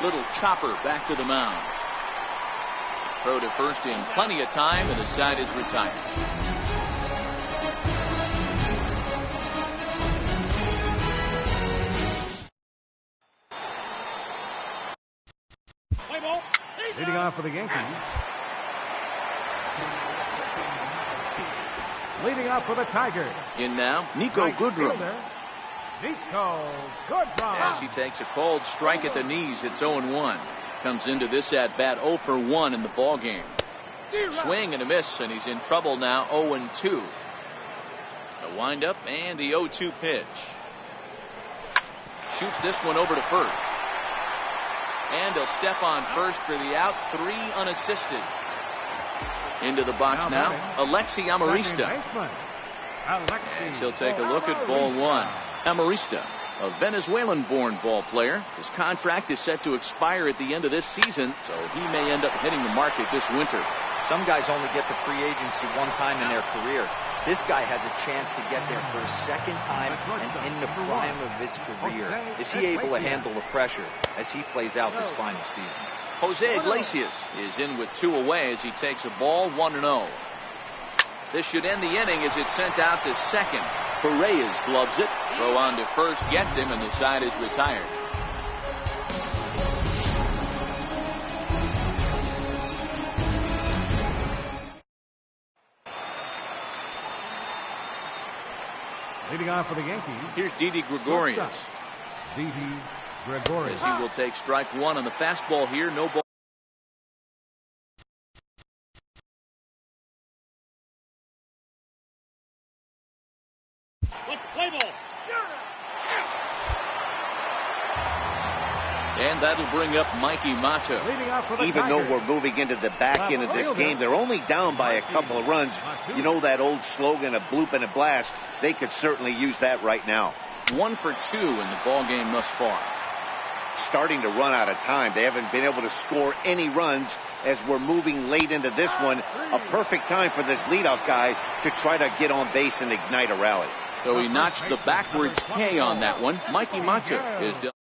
Little chopper back to the mound. Throw to first in plenty of time, and the side is retired. Leading off for the Yankees. Leading off for the Tigers. In now, Niko Goodrum. Niko Goodrum. As he takes a cold strike at the knees, it's 0-1. Comes into this at bat 0 for 1 in the ball game. Swing and a miss, and he's in trouble now. 0-2. The windup and the 0-2 pitch. Shoots this one over to first. And he'll step on first for the out. 3 unassisted. Into the box now, Alexi Amarista. As he'll take a look at ball 1. Amarista, a Venezuelan-born ball player. His contract is set to expire at the end of this season, so he may end up hitting the market this winter. Some guys only get to free agency one time in their career. This guy has a chance to get there for a second time and in the prime of his career. Is he able to handle the pressure as he plays out this final season? Jose Iglesias is in with 2 away as he takes a ball 1-0. This should end the inning as it's sent out to second. Perez gloves it. Throw on to first gets him, and the side is retired. Leading off for the Yankees. Here's Didi Gregorius. Didi Gregorius. As he will take strike 1 on the fastball here. No ball. And that'll bring up Mikey Mata. Even though we're moving into the back end of this game, they're only down by a couple of runs. You know that old slogan, a bloop and a blast? They could certainly use that right now. 1 for 2 in the ball game thus far. Starting to run out of time. They haven't been able to score any runs as we're moving late into this one. A perfect time for this leadoff guy to try to get on base and ignite a rally. So he notched the backwards K on that one. Mikey Mata is done.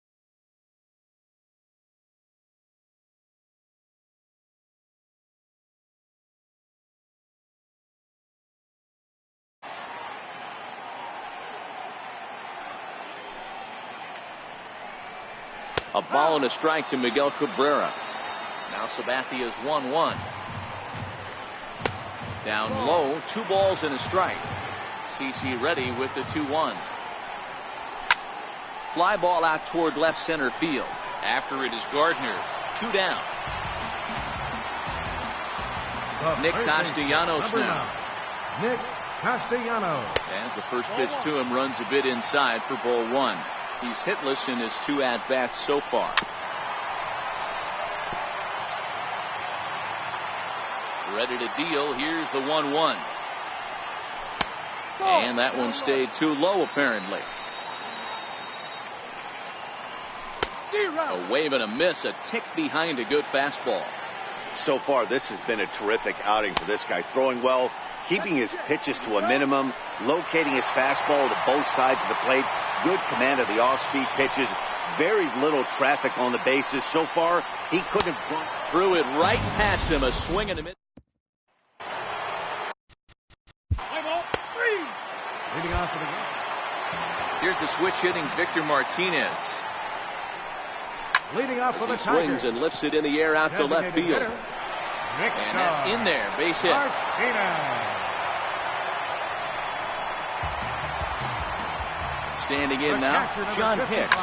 A ball and a strike to Miguel Cabrera. Now Sabathia's 1-1. Down low, 2 balls and a strike. CC ready with the 2-1. Fly ball out toward left center field. After it is Gardner. 2 down. Nick Castellanos now. Nick Castellanos. As the first pitch to him runs a bit inside for ball 1. He's hitless in his 2 at-bats so far. Ready to deal. Here's the 1-1. And that one stayed too low, apparently. A wave and a miss, a tick behind a good fastball. So far, this has been a terrific outing for this guy. Throwing well, keeping his pitches to a minimum, locating his fastball to both sides of the plate. Good command of the off-speed pitches. Very little traffic on the bases. So far, he couldn't have gone. Threw it right past him. A swing and a miss. Leading off for the game. Here's the switch hitting Victor Martinez. Leading off for the Tigers. He swings and lifts it in the air out to left field. And that's in there. Base hit. Standing in now, John Hicks.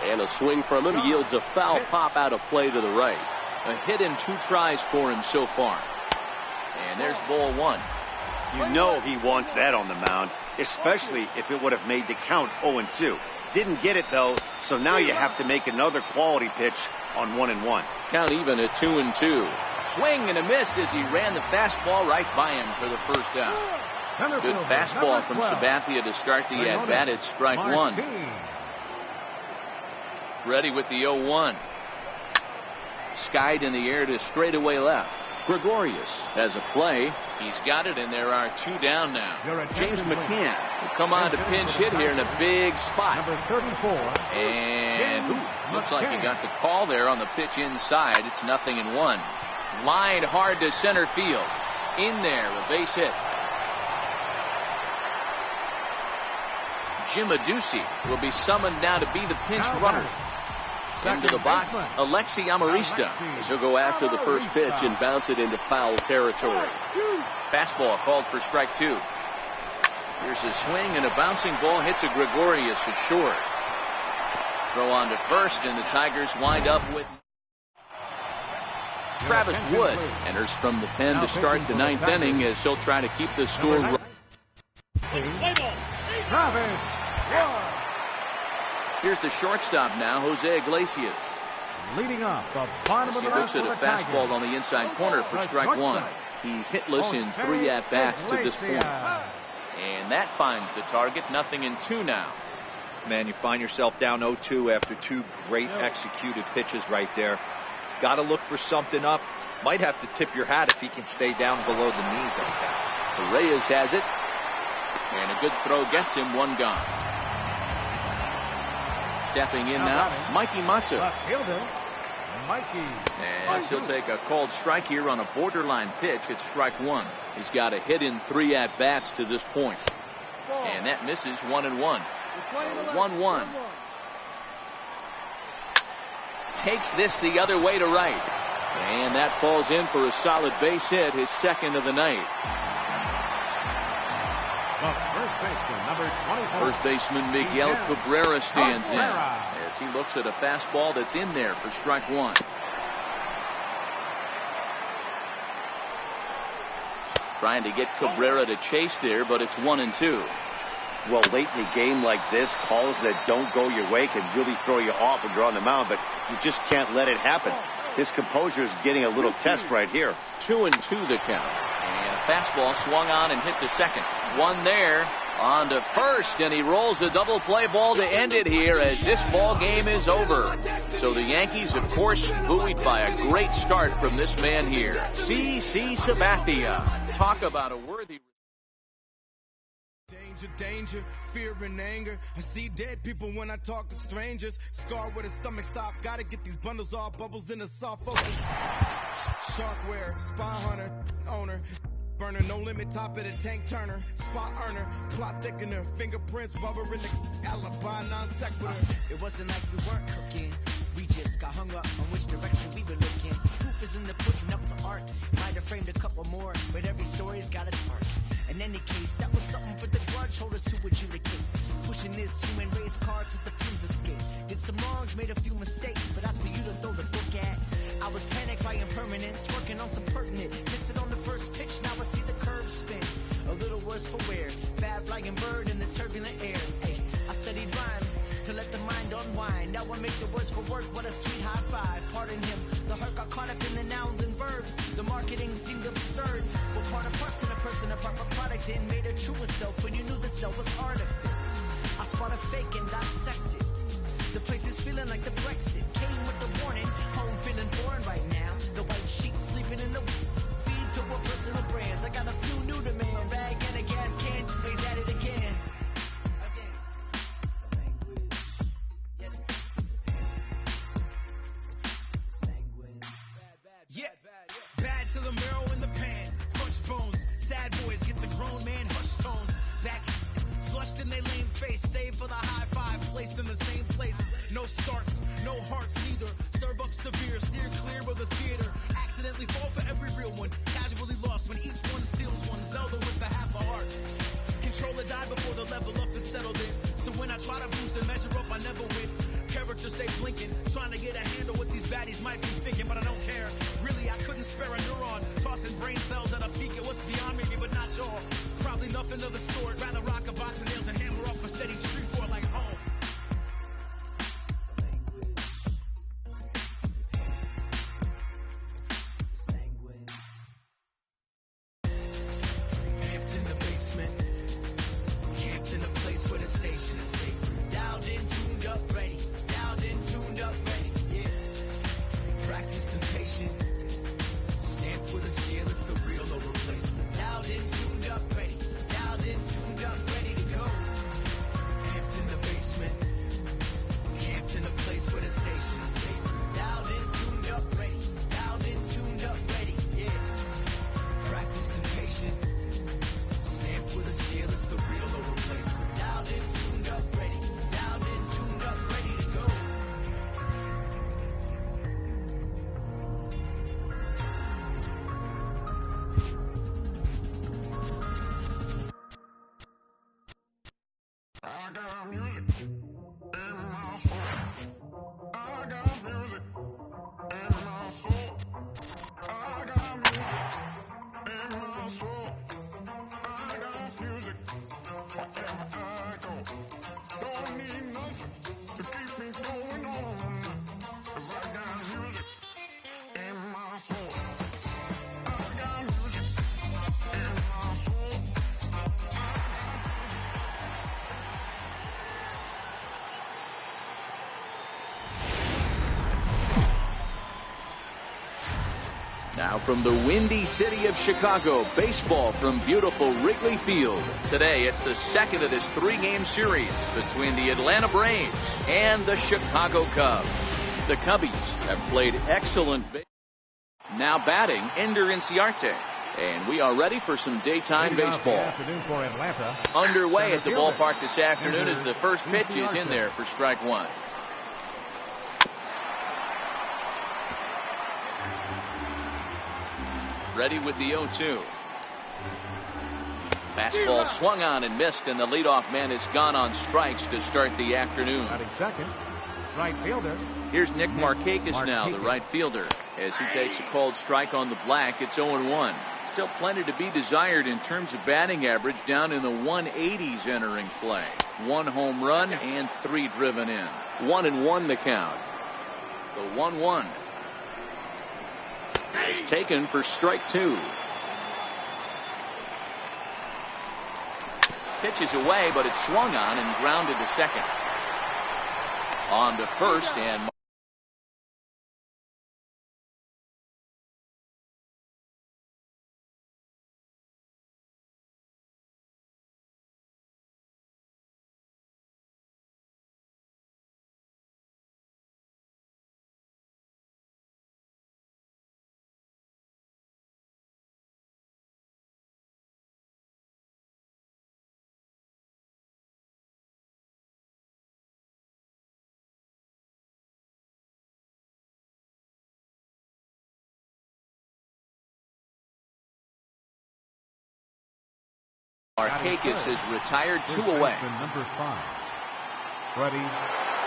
And a swing from him yields a foul pop out of play to the right. A hit in 2 tries for him so far. And there's ball 1. You know he wants that on the mound, especially if it would have made the count 0-2. Didn't get it, though, so now you have to make another quality pitch on 1-1. Count even at 2-2. Swing and a miss as he ran the fastball right by him for the first out. Good fastball from Sabathia to start the at-bat at strike 1. Ready with the 0-1. Skied in the air to straightaway left. Gregorius has a play. He's got it, and there are 2 down now. James McCann will come on to pinch hit here in a big spot. Number 34. And looks like he got the call there on the pitch inside. It's 0-1. Lined hard to center field. In there, a base hit. Jim Adduci will be summoned now to be the pinch runner. Into the box, Alexi Amarista, as he'll go after the first pitch and bounce it into foul territory. Fastball called for strike 2. Here's a swing, and a bouncing ball hits a Gregorius at short. Throw on to first, and the Tigers wind up with Travis Wood. Enters from the pen to start the 9th inning as he'll try to keep the score right. Travis Wood. Here's the shortstop now, Jose Iglesias. Leading off the bottom of the He looks at a fastball Tigers. on the inside corner for strike 1. He's hitless in 3 at-bats to this point. And that finds the target, 0-2 now. Man, you find yourself down 0-2 after 2 great executed pitches right there. Got to look for something up. Might have to tip your hat if he can stay down below the knees like that. Reyes has it. And a good throw gets him, 1 gone. Stepping in now, Mikey Matsu. Left fielder, Mikey. And he'll take a called strike here on a borderline pitch at strike 1. He's got a hit in 3 at-bats to this point. And that misses, 1-1. 1-1. Takes this the other way to right. And that falls in for a solid base hit, his 2nd of the night. First baseman, number 24. First baseman Miguel Cabrera stands in as he looks at a fastball that's in there for strike 1. Trying to get Cabrera to chase there, but it's 1-2. Well, late in a game like this, calls that don't go your way can really throw you off when you're on the mound, but you just can't let it happen. His composure is getting a little test right here. 2-2 the count. And a fastball swung on and hit to second. 1 there, on to first, and he rolls a double play ball to end it here as this ball game is over. So the Yankees, of course, buoyed by a great start from this man here, C.C. Sabathia. Talk about a worthy... Danger, danger, fear and anger. I see dead people when I talk to strangers. Scarred with a stomach stop. Gotta get these bundles off. Bubbles in the soft focus. Sharkware, spy hunter, owner. Burner, no limit, top of the tank turner. Spot earner, plot thickener. Fingerprints, rubber in the alibi, non sequitur. It wasn't like we weren't cooking. We just got hung up on which direction we were looking. Proof is in the putting up the art. Might have framed a couple more, but every story's got its arc. In any case, that was something for the grudge holders to adjudicate. Pushing this human race card to the fumes escape. Did some wrongs, made a few mistakes, but that's for you to throw the book at. I was panicked by impermanence, working on some pertinent. Missed it on the first pitch, now I see the curve spin. A little worse for wear, bad flying bird in the turbulent air. Ay, I studied rhymes to let the mind unwind. Now I make the words for work, what a sweet high five. Pardon him, the hurt got caught up in the nouns and verbs. The marketing seemed absurd. Well, part of person, a proper product in made a truer self when you knew the self was artifice. I spot a fake and dissect it. The place is feeling like the Brexit. Came with the warning, home feeling foreign right now. The white sheet sleeping in the feed to what personal brands. I got a few new demands. A rag and a gas can, plays at it again. The language, yet sanguine. Bad till the marrow in the pan. Crunch bones, sad boys get the grown man hush tones. Back flushed in their lame face, save for the high five placed in Now from the windy city of Chicago, baseball from beautiful Wrigley Field. Today it's the second of this 3-game series between the Atlanta Braves and the Chicago Cubs. The Cubbies have played excellent baseball. Now batting, Ender Inciarte. And we are ready for some daytime baseball. Underway at the ballpark this afternoon as the first pitch is in there for strike one. Ready with the 0-2. Fastball swung on and missed, and the leadoff man is gone on strikes to start the afternoon. Second, right fielder. Here's Nick Markakis now, the right fielder. As he takes a called strike on the black, it's 0-1. Still plenty to be desired in terms of batting average, down in the 180s entering play. 1 home run and 3 driven in. 1-1 the count. The 1-1. It's taken for strike 2. Pitch is away, but it's swung on and grounded to second. On to first, and Markakis has retired 2 away. Number 5, Freddie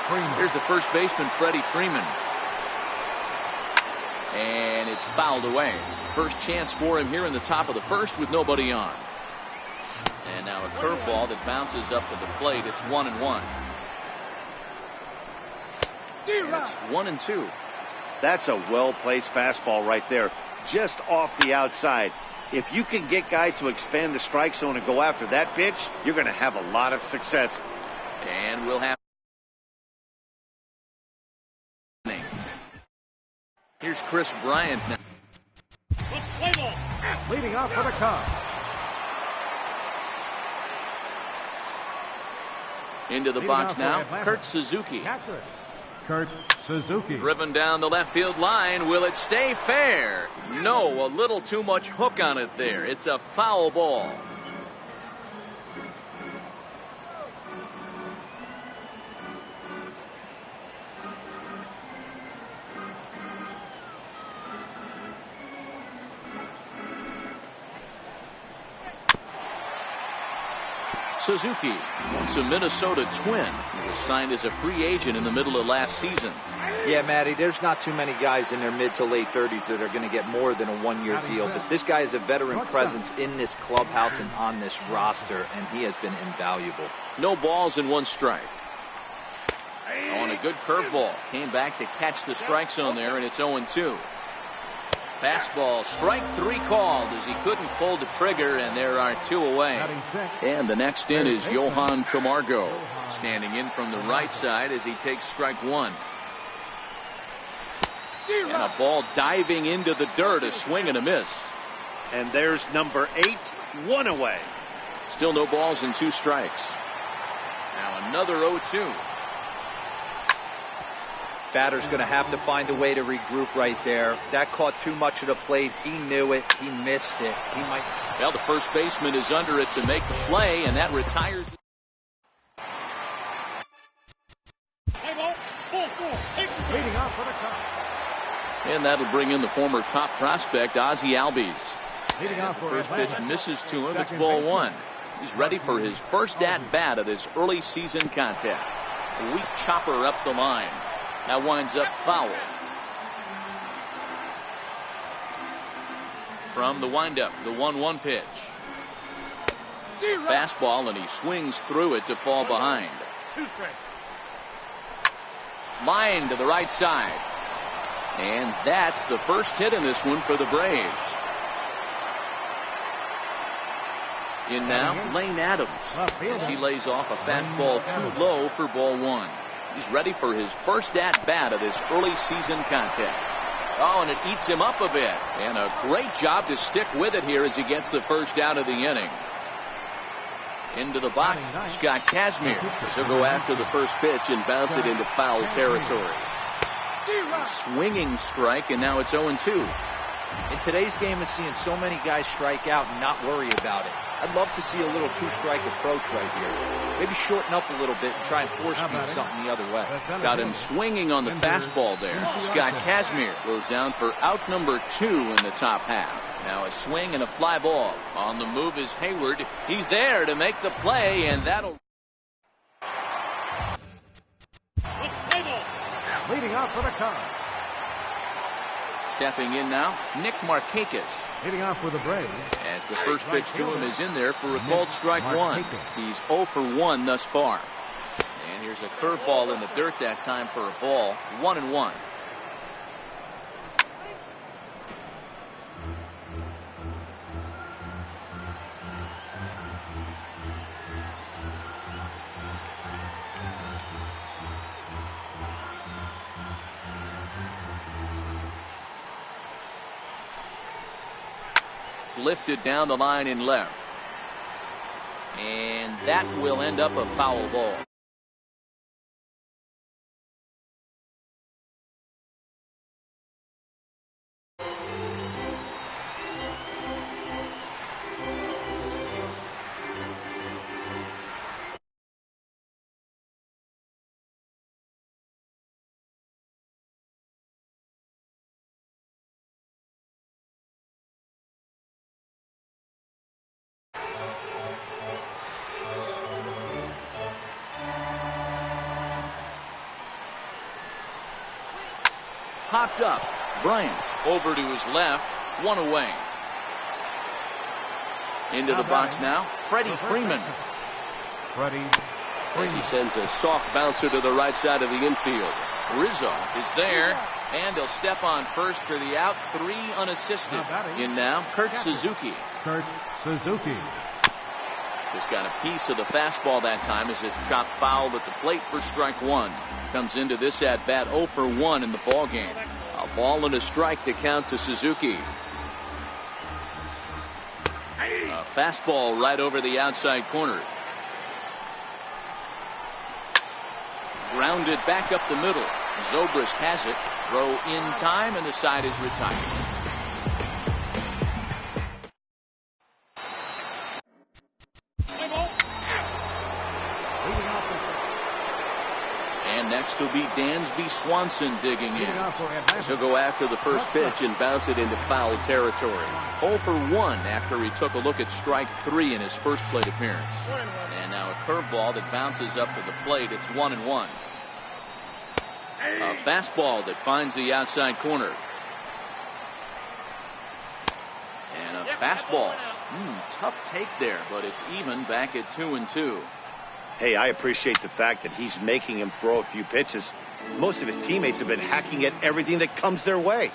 Freeman. Here's the first baseman, Freddie Freeman. And it's fouled away. First chance for him here in the top of the first with nobody on. And now a curveball that bounces up to the plate. It's 1-1. It's 1-2. That's a well-placed fastball right there, just off the outside. If you can get guys to expand the strike zone and go after that pitch, you're going to have a lot of success. And we'll have. Here's Chris Bryant now. Leading off for the Cubs. Into the box now, Kurt Suzuki. Catcher, Kurt Suzuki. Driven down the left field line. Will it stay fair? No, a little too much hook on it there. It's a foul ball. Suzuki, once a Minnesota Twin, he was signed as a free agent in the middle of last season. Yeah, Matty, there's not too many guys in their mid to late 30s that are going to get more than a 1-year deal. But this guy is a veteran presence in this clubhouse and on this roster, and he has been invaluable. No balls and 1 strike. On a good curveball. Came back to catch the strike zone there, and it's 0-2. Fastball, strike 3 called as he couldn't pull the trigger, and there are 2 away. And the next in is Johan Camargo, standing in from the right side as he takes strike 1. And a ball diving into the dirt, a swing and a miss. And there's number 8, 1 away. Still no balls and 2 strikes. Now another 0-2. Batter's going to have to find a way to regroup right there. That caught too much of the plate. He knew it. He missed it. He might. Well, the first baseman is under it to make the play, and that retires. Leading off for the Cubs. And that'll bring in the former top prospect, Ozzie Albies. Leading off for First Atlanta. pitch misses to him. It's ball 1. He's ready for his first at-bat of this early season contest. A weak chopper up the line. That winds up foul. From the windup, the 1-1 pitch. Fastball, and he swings through it to fall behind. Line to the right side. And that's the first hit in this one for the Braves. In now, Lane Adams, as he lays off a fastball too low for ball 1. He's ready for his first at-bat of this early season contest. Oh, and it eats him up a bit. And a great job to stick with it here as he gets the first out of the inning. Into the box, Scott Kazmir. He'll go after the first pitch and bounce it into foul territory. Swinging strike, and now it's 0-2. In today's game of seeing so many guys strike out and not worry about it, I'd love to see a little two-strike approach right here. Maybe shorten up a little bit and try and force-feed something the other way. Got him swinging on the fastball there. Scott Kazmir goes down for out number 2 in the top half. Now a swing and a fly ball. On the move is Hayward. He's there to make the play, and that'll... Leading off for the Cubs. Stepping in now, Nick Markakis. Leading off with the Braves. As the first pitch to him is in there for a called strike one. He's 0 for 1 thus far. And here's a curveball in the dirt that time for a ball. 1-1. Lifted down the line in left. And that will end up a foul ball. Popped up. Bryant over to his left. 1 away. Into the box now. Freddie Freeman. As he sends a soft bouncer to the right side of the infield. Rizzo is there. And he'll step on first for the out. 3 unassisted. In now, Kurt Suzuki. Just got a piece of the fastball that time as it's chopped foul at the plate for strike 1. Comes into this at bat 0 for 1 in the ball game. A ball and a strike to count to Suzuki. A fastball right over the outside corner. Grounded back up the middle. Zobrist has it. Throw in time, and the side is retired. And next will be Dansby Swanson digging in. He'll go after the first pitch and bounce it into foul territory. 0 for 1 after he took a look at strike 3 in his first plate appearance. And now a curveball that bounces up to the plate. It's 1-1. A fastball that finds the outside corner. And a fastball. Tough take there, but it's even back at 2-2. Hey, I appreciate the fact that he's making him throw a few pitches. Most of his teammates have been hacking at everything that comes their way.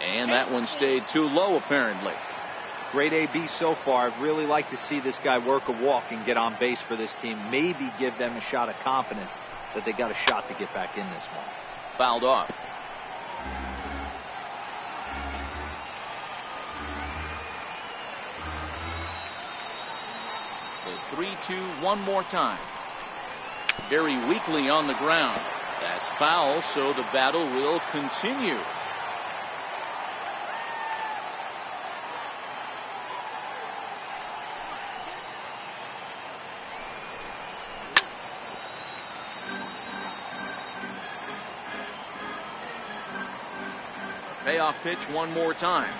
And that one stayed too low, apparently. Great AB so far. I'd really like to see this guy work a walk and get on base for this team. Maybe give them a shot of confidence that they got a shot to get back in this one. Fouled off. The 3-2 one more time. Very weakly on the ground. That's foul, so the battle will continue. Payoff pitch one more time.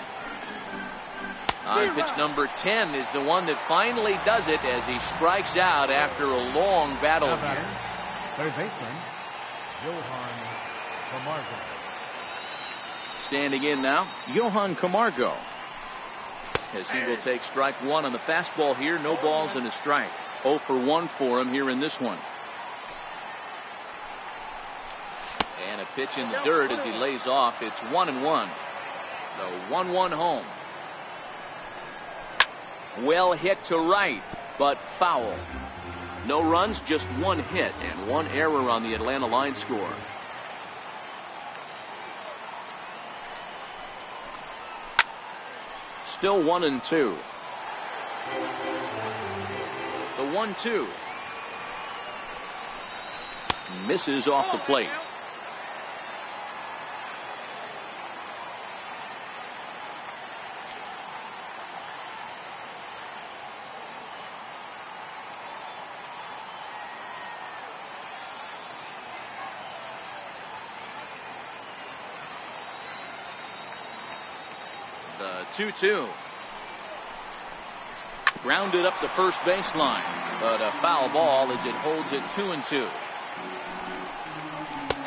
On pitch number 10 is the one that finally does it as he strikes out after a long battle here. Third baseman, Johan Camargo. Standing in now, Johan Camargo. As he will take strike 1 on the fastball here. No balls and a strike. 0 for 1 for him here in this one. And a pitch in the dirt as he lays off. It's 1-1. The 1-1 home. Well hit to right, but foul. No runs, just 1 hit and 1 error on the Atlanta line score. Still 1-2. The 1-2. Misses off the plate. The 2-2. Grounded up the first baseline, but a foul ball as it holds it 2-2.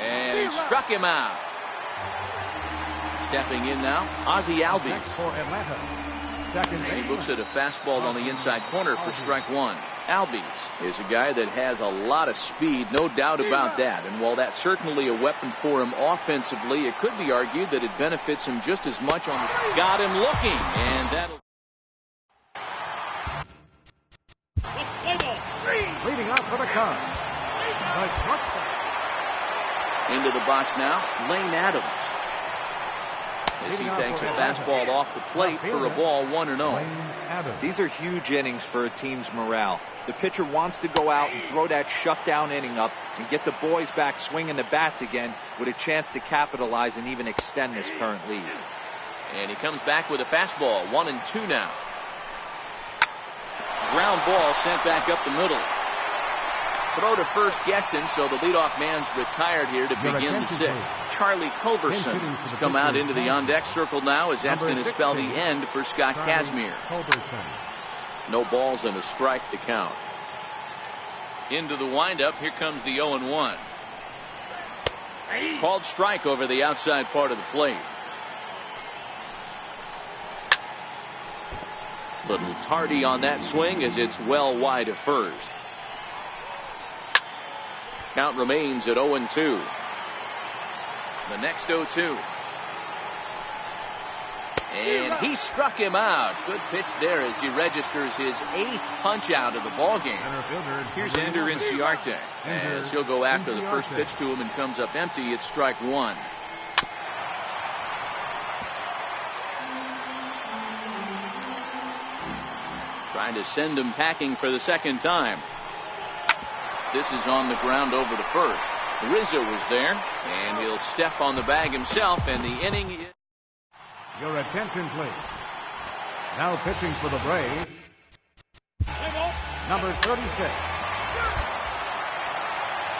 And he struck him out. Stepping in now, Ozzie Albies. Next for Atlanta. Second He baseman. looks at a fastball on the inside corner for strike one. Albies is a guy that has a lot of speed, no doubt about that. And while that's certainly a weapon for him offensively, it could be argued that it benefits him just as much on the... Got him looking, and that'll... Leading off for the Cubs. The shortstop. Into the box now, Lane Adams. As he takes a fastball off the plate for a ball 1-0. Lane Adams. These are huge innings for a team's morale. The pitcher wants to go out and throw that shutdown inning up and get the boys back swinging the bats again with a chance to capitalize and even extend this current lead. And he comes back with a fastball, 1-2 now. Ground ball sent back up the middle. Throw to first gets him, so the leadoff man's retired here to begin the sixth. Charlie Culberson has come out into the on-deck circle now, as that's going to spell the end for Scott Kazmir. No balls and a strike to count. Into the windup, here comes the 0-1. Called strike over the outside part of the plate. Little tardy on that swing as it's well wide of first. Count remains at 0-2. The next 0-2. And he struck him out. Good pitch there as he registers his 8th punch out of the ball game. Here's Ender Inciarte as he'll go after the first pitch to him and comes up empty. It's strike one. Trying to send him packing for the second time. This is on the ground over to first. Rizzo was there, and he'll step on the bag himself, and the inning is... Your attention, please. Now pitching for the Braves, number 36.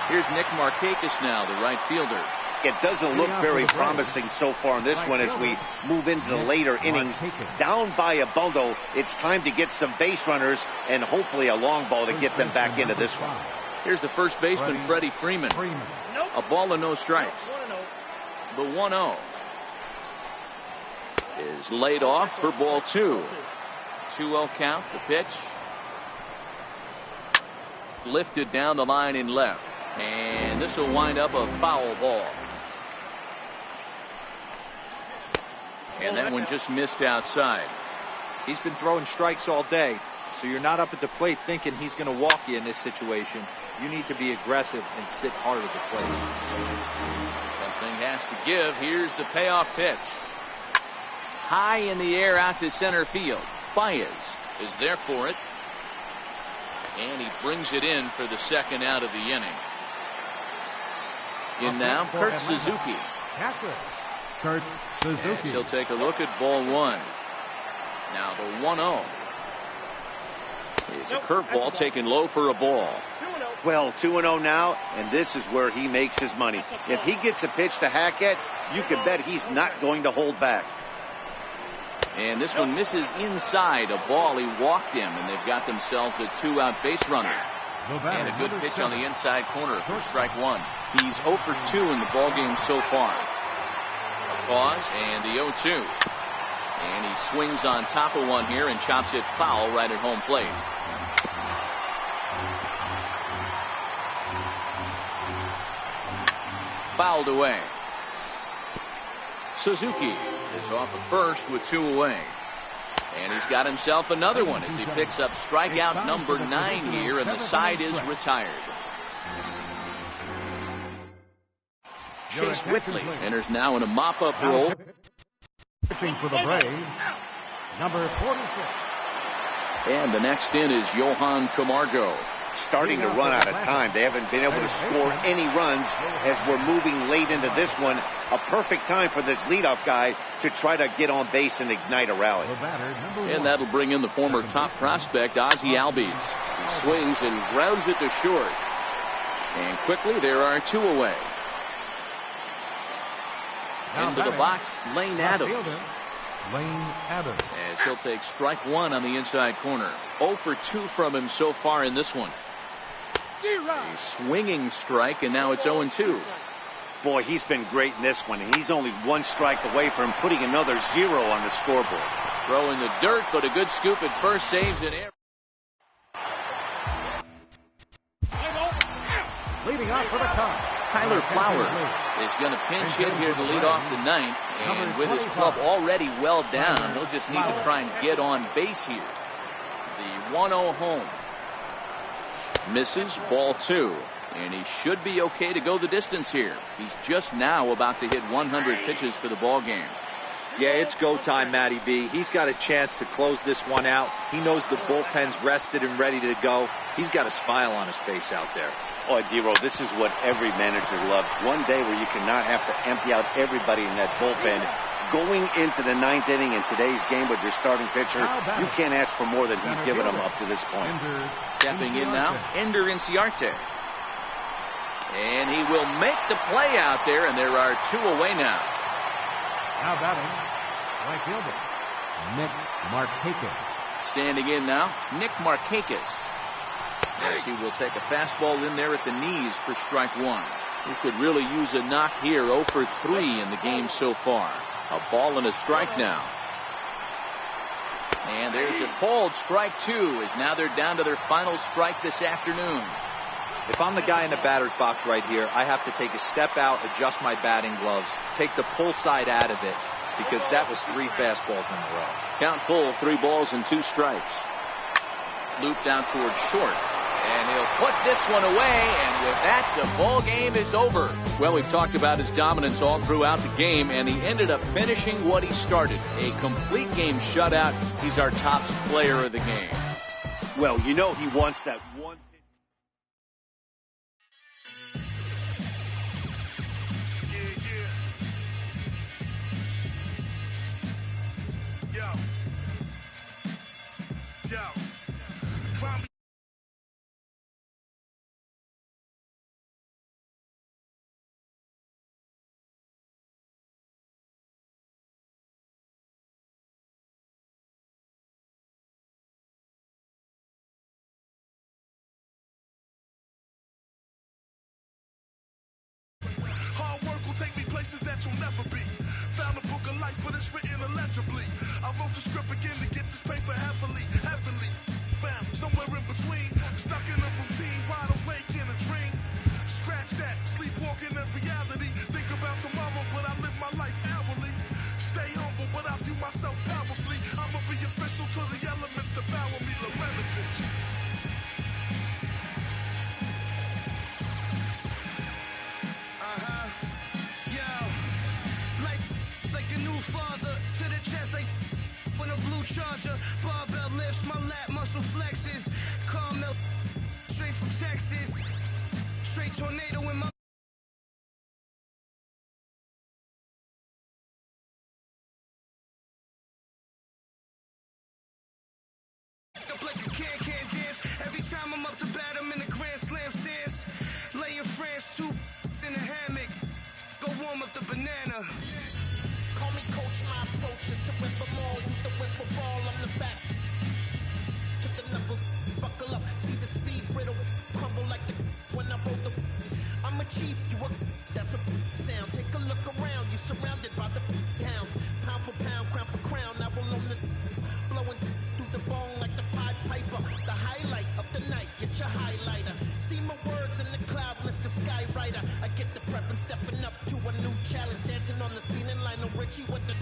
Here's Nick Markakis now, the right fielder. It doesn't look very promising so far in this one as we move into the later innings. Down by a bundle, it's time to get some base runners and hopefully a long ball to get them back into this one. Here's the first baseman, Freddie Freeman. A ball and no strikes. The 1-0 is laid off for ball two. 2-0 count, the pitch. Lifted down the line in left. And this will wind up a foul ball. And that one just missed outside. He's been throwing strikes all day, so you're not up at the plate thinking he's going to walk you in this situation. You need to be aggressive and sit hard at the plate. Something has to give. Here's the payoff pitch. High in the air out to center field. Baez is there for it. And he brings it in for the second out of the inning. In now, Kurt Suzuki. Kurt Suzuki. And he'll take a look at ball one. Now the 1-0 is a curveball taken low for a ball. Well, 2-0 now, and this is where he makes his money. If he gets a pitch to Hackett, you can bet he's not going to hold back. And this one misses inside a ball. He walked him, and they've got themselves a 2-out base runner. And a good pitch on the inside corner for strike one. He's 0 for 2 in the ballgame so far. A pause and the 0-2. And he swings on top of one here and chops it foul right at home plate. Fouled away. Suzuki is off at first with 2 away. And he's got himself another one as he picks up strikeout number 9 here, and the side is retired. Chase Whitley enters now in a mop-up role. Pitching for the Braves, number 46. And the next in is Johan Camargo. Starting to run out of time. They haven't been able to score any runs as we're moving late into this one. A perfect time for this leadoff guy to try to get on base and ignite a rally. And that'll bring in the former top prospect, Ozzie Albies. He swings and grounds it to short. And quickly, there are 2 away. Into the box, Lane Adams. Lane Adams. As he'll take strike 1 on the inside corner. 0 for 2 from him so far in this one. A swinging strike, and now it's 0-2. Boy, he's been great in this one, and he's only 1 strike away from putting another 0 on the scoreboard. Throw in the dirt, but a good scoop at first, saves an error. Leading off for the Cubs, Tyler Flowers is going to pinch hit here to lead off the 9th, and with his club already well down, he'll just need to try and get on base here. The 1-0 home. Misses, ball 2, and he should be okay to go the distance here. He's just now about to hit 100 pitches for the ball game. Yeah, it's go time, Matty B. He's got a chance to close this one out. He knows the bullpen's rested and ready to go. He's got a smile on his face out there. Oh, D-Roll, this is what every manager loves. One day where you cannot have to empty out everybody in that bullpen. Going into the 9th inning in today's game with your starting pitcher, you can't ask for more than he's given them up to this point. Stepping in now, Ender Inciarte. And he will make the play out there, and there are 2 away now. Now batting, right fielder, Nick Markakis. Standing in now, Nick Markakis. As he will take a fastball in there at the knees for strike 1. He could really use a knock here. 0 for 3 in the game so far. A ball and a strike now. And there's a called strike 2, as now they're down to their final strike this afternoon. If I'm the guy in the batter's box right here, I have to take a step out, adjust my batting gloves, take the pull side out of it, because that was 3 fastballs in a row. Count full, 3 balls and 2 strikes. Looped out towards short. And he'll put this one away, and with that, the ball game is over. Well, we've talked about his dominance all throughout the game, and he ended up finishing what he started. A complete game shutout. He's our top player of the game. Well, you know he wants that one. That you'll never be. Found a book of life, but it's written illegibly. I wrote the script again to get this paper heavily. Found somewhere in between, stuck in a routine, wide awake in a dream. Scratch that, sleepwalking in reality. Think about tomorrow, but I live my life hourly. Stay humble, but I view myself powerfully. I'ma be official to the elements devour me, Lemenovich. Charger, barbell lifts, my lat muscle flexes. Carmel, straight from Texas. Straight tornado in my. Up like you can't dance. Every time I'm up to bat, I'm in the Grand Slam stance. Lay in France, 2 in a hammock. Go warm up the banana. Call me coach, my approach is to whip them all. Use the whip for ball, I'm the back. Took the knuckles, buckle up. See the speed brittle, crumble like the when I roll the. I'm a chief, you a that's a sound. Take a look around, you surrounded by the hounds. Pound for pound, crown for crown. I will own this. Blowing through the bone like the Pied Piper. The highlight of the night, get your highlighter. See my words in the cloud, Mr. Skywriter. I get the prep and stepping up to a new challenge. Dancing on the scene in Lionel Richie with the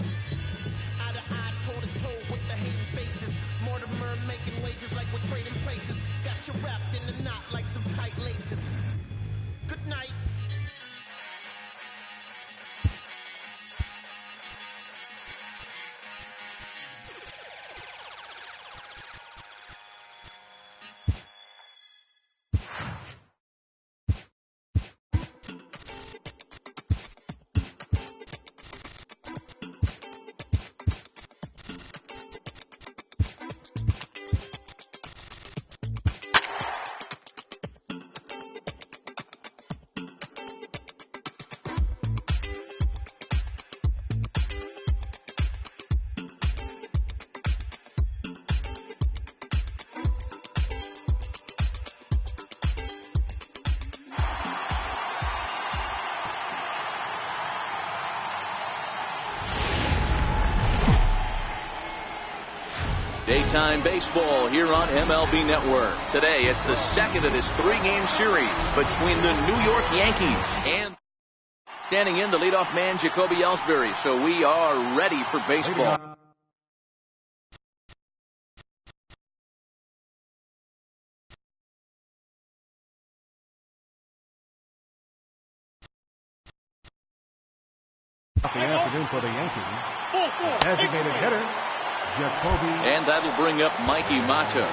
eye to eye, toe to toe with the hating faces. Mortimer making wages like we're trading places. Got you wrapped in a knot like some tight laces. Good night. Nighttime baseball here on MLB Network. Today, it's the second of this 3-game series between the New York Yankees and standing in the leadoff man, Jacoby Ellsbury. So we are ready for baseball. The afternoon for the Yankees. Designated hitter, Jacoby. And that'll bring up Mikey Mata.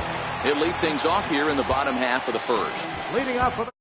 He'll lead things off here in the bottom half of the first. Leading off for the